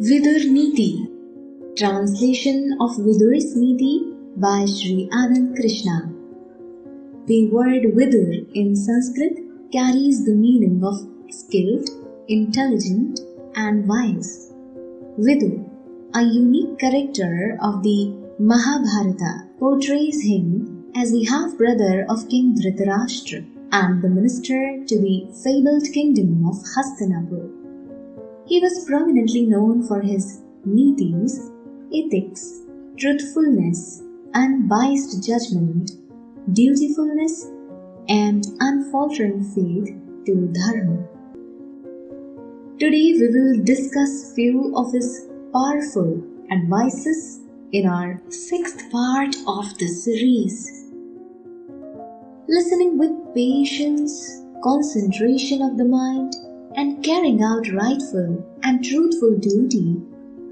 Vidur Neeti. Translation of Vidur Neeti by Shree Anand Krishna. The word Vidur in Sanskrit carries the meaning of skilled, intelligent and wise. Vidur, a unique character of the Mahabharata, portrays him as the half-brother of King Dhritarashtra and the minister to the fabled kingdom of Hastinapur. He was prominently known for his Nitis, ethics, truthfulness, unbiased judgment, dutifulness and unfaltering faith to Dharma. Today we will discuss few of his powerful advices in our 6th part of the series. Listening with patience, concentration of the mind, and carrying out rightful and truthful duty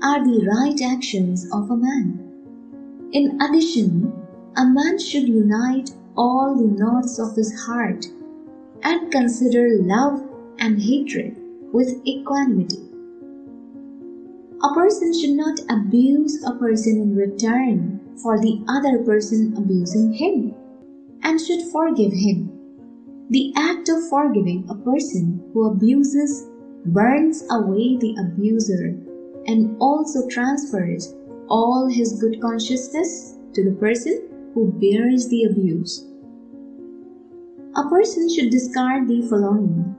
are the right actions of a man. In addition, a man should unite all the knots of his heart and consider love and hatred with equanimity. A person should not abuse a person in return for the other person abusing him, and should forgive him. The act of forgiving a person who abuses burns away the abuser and also transfers all his good consciousness to the person who bears the abuse. A person should discard the following.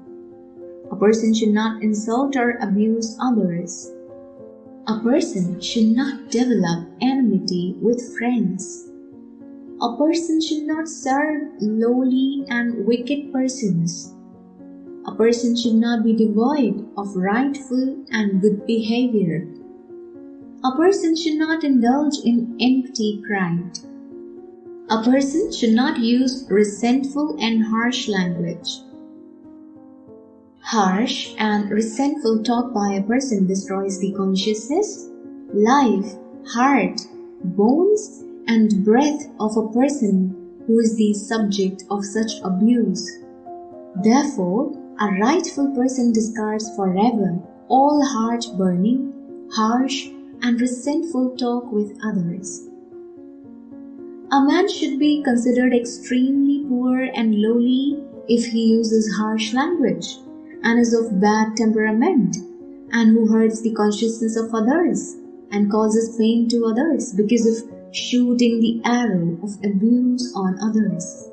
A person should not insult or abuse others. A person should not develop enmity with friends. A person should not serve lowly and wicked persons. A person should not be devoid of rightful and good behavior. A person should not indulge in empty pride. A person should not use resentful and harsh language. Harsh and resentful talk by a person destroys the consciousness, life, heart, bones, and breath of a person who is the subject of such abuse. Therefore, a rightful person discards forever all heart-burning, harsh, and resentful talk with others. A man should be considered extremely poor and lowly if he uses harsh language and is of bad temperament and who hurts the consciousness of others and causes pain to others because of shooting the arrow of abuse on others.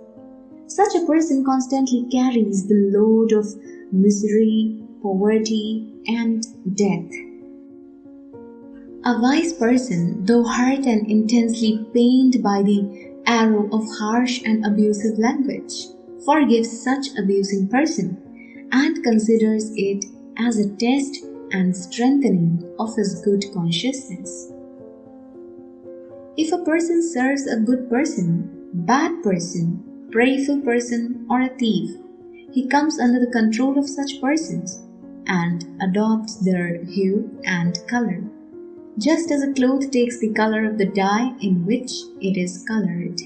Such a person constantly carries the load of misery, poverty, and death. A wise person, though hurt and intensely pained by the arrow of harsh and abusive language, forgives such abusing person and considers it as a test and strengthening of his good consciousness. If a person serves a good person, bad person, prayerful person, or a thief, he comes under the control of such persons and adopts their hue and color, just as a cloth takes the color of the dye in which it is colored.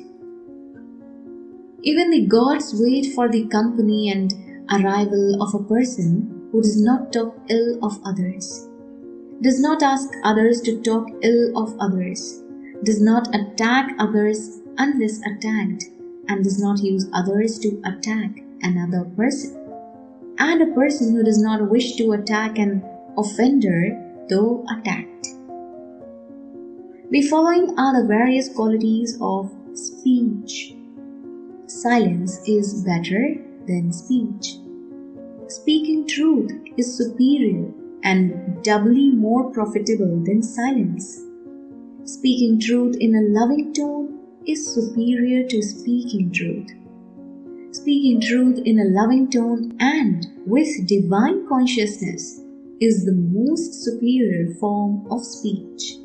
Even the gods wait for the company and arrival of a person who does not talk ill of others, does not ask others to talk ill of others, does not attack others unless attacked, and does not use others to attack another person, and a person who does not wish to attack an offender though attacked. The following are the various qualities of speech. Silence is better than speech. Speaking truth is superior and doubly more profitable than silence. Speaking truth in a loving tone is superior to speaking truth. Speaking truth in a loving tone and with divine consciousness is the most superior form of speech.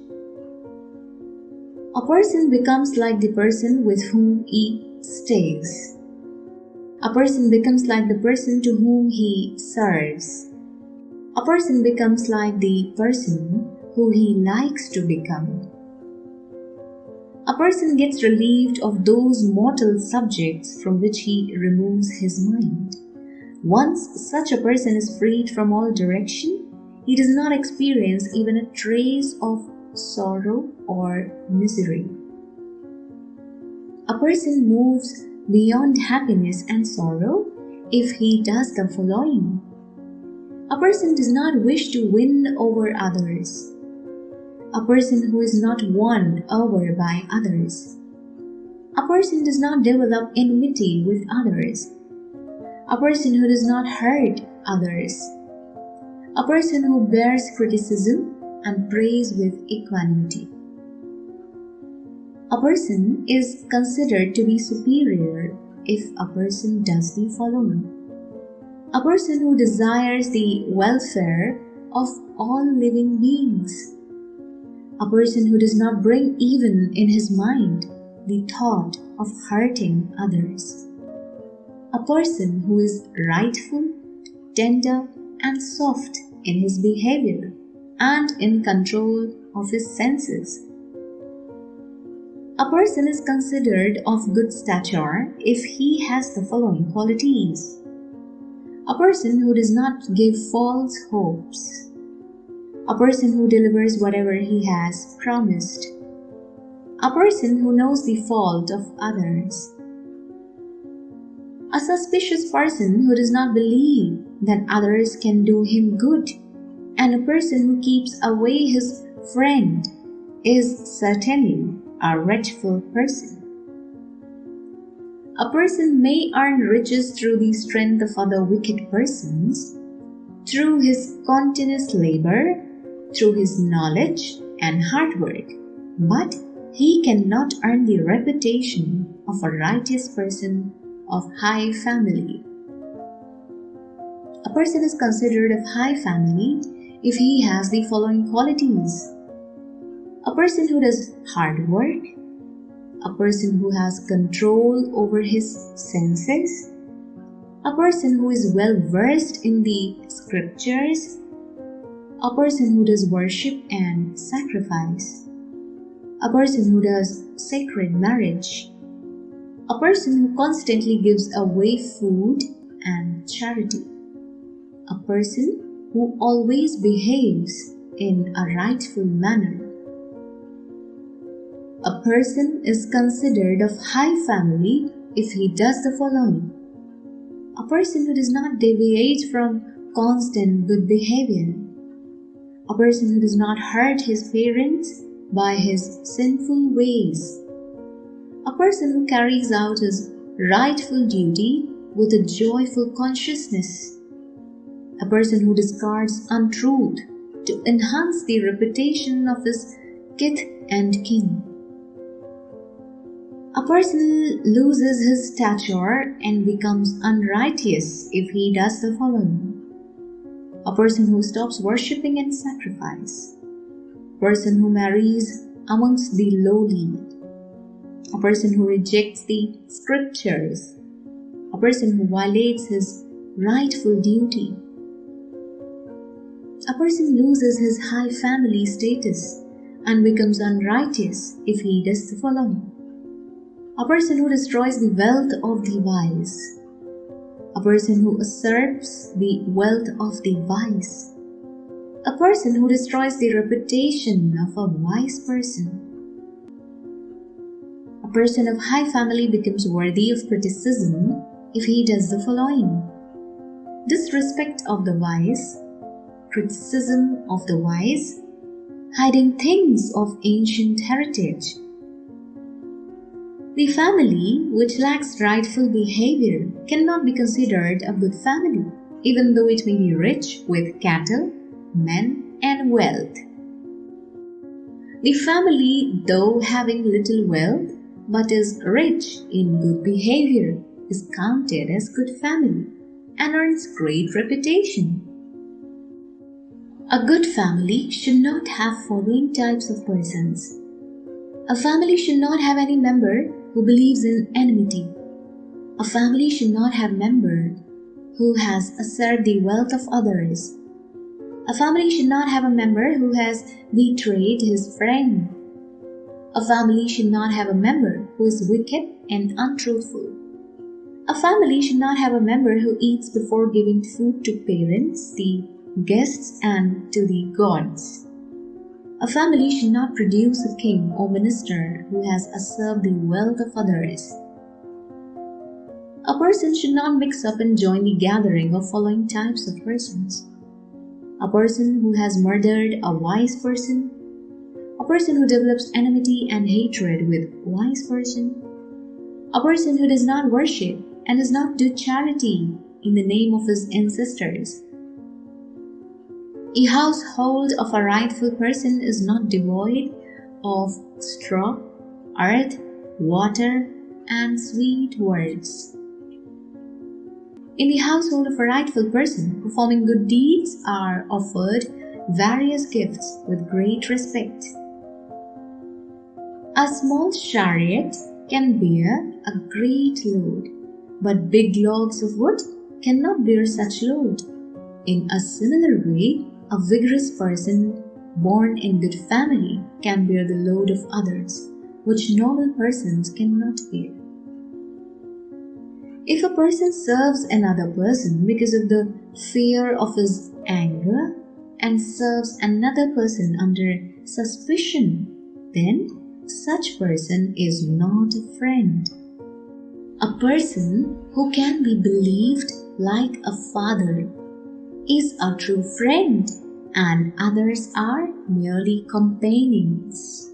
A person becomes like the person with whom he stays. A person becomes like the person to whom he serves. A person becomes like the person who he likes to become. A person gets relieved of those mortal subjects from which he removes his mind. Once such a person is freed from all direction, he does not experience even a trace of sorrow or misery. A person moves beyond happiness and sorrow if he does the following. A person does not wish to win over others. A person who is not won over by others. A person does not develop enmity with others. A person who does not hurt others. A person who bears criticism and praise with equanimity. A person is considered to be superior if a person does the following. A person who desires the welfare of all living beings. A person who does not bring even in his mind the thought of hurting others. A person who is rightful, tender, and soft in his behavior and in control of his senses. A person is considered of good stature if he has the following qualities. A person who does not give false hopes. A person who delivers whatever he has promised. A person who knows the fault of others. A suspicious person who does not believe that others can do him good, and a person who keeps away his friend is certainly a wretchful person. A person may earn riches through the strength of other wicked persons, through his continuous labor, through his knowledge and hard work, but he cannot earn the reputation of a righteous person of high family. A person is considered of high family if he has the following qualities. A person who does hard work, a person who has control over his senses, a person who is well versed in the scriptures, a person who does worship and sacrifice, a person who does sacred marriage, a person who constantly gives away food and charity, a person who always behaves in a rightful manner. A person is considered of high family if he does the following. A person who does not deviate from constant good behavior. A person who does not hurt his parents by his sinful ways. A person who carries out his rightful duty with a joyful consciousness. A person who discards untruth to enhance the reputation of his kith and kin. A person loses his stature and becomes unrighteous if he does the following. A person who stops worshipping and sacrifice. A person who marries amongst the lowly. A person who rejects the scriptures. A person who violates his rightful duty. A person loses his high family status and becomes unrighteous if he does the following. A person who destroys the wealth of the wise. A person who usurps the wealth of the wise. A person who destroys the reputation of a wise person. A person of high family becomes worthy of criticism if he does the following. Disrespect of the wise, criticism of the wise, hiding things of ancient heritage. The family which lacks rightful behavior cannot be considered a good family, even though it may be rich with cattle, men, and wealth. The family, though having little wealth, but is rich in good behavior, is counted as good family and earns great reputation. A good family should not have following types of persons. A family should not have any member who believes in enmity. A family should not have member who has usurped the wealth of others. A family should not have a member who has betrayed his friend. A family should not have a member who is wicked and untruthful. A family should not have a member who eats before giving food to parents, the guests and to the gods. A family should not produce a king or minister who has usurped the wealth of others. A person should not mix up and join the gathering of following types of persons: a person who has murdered a wise person, a person who develops enmity and hatred with a wise person, a person who does not worship and does not do charity in the name of his ancestors. A household of a rightful person is not devoid of straw, earth, water, and sweet words. In the household of a rightful person, performing good deeds are offered various gifts with great respect. A small chariot can bear a great load, but big logs of wood cannot bear such load. In a similar way, a vigorous person born in good family can bear the load of others, which normal persons cannot bear. If a person serves another person because of the fear of his anger and serves another person under suspicion, then such person is not a friend. A person who can be believed like a father is a true friend, and others are merely companions.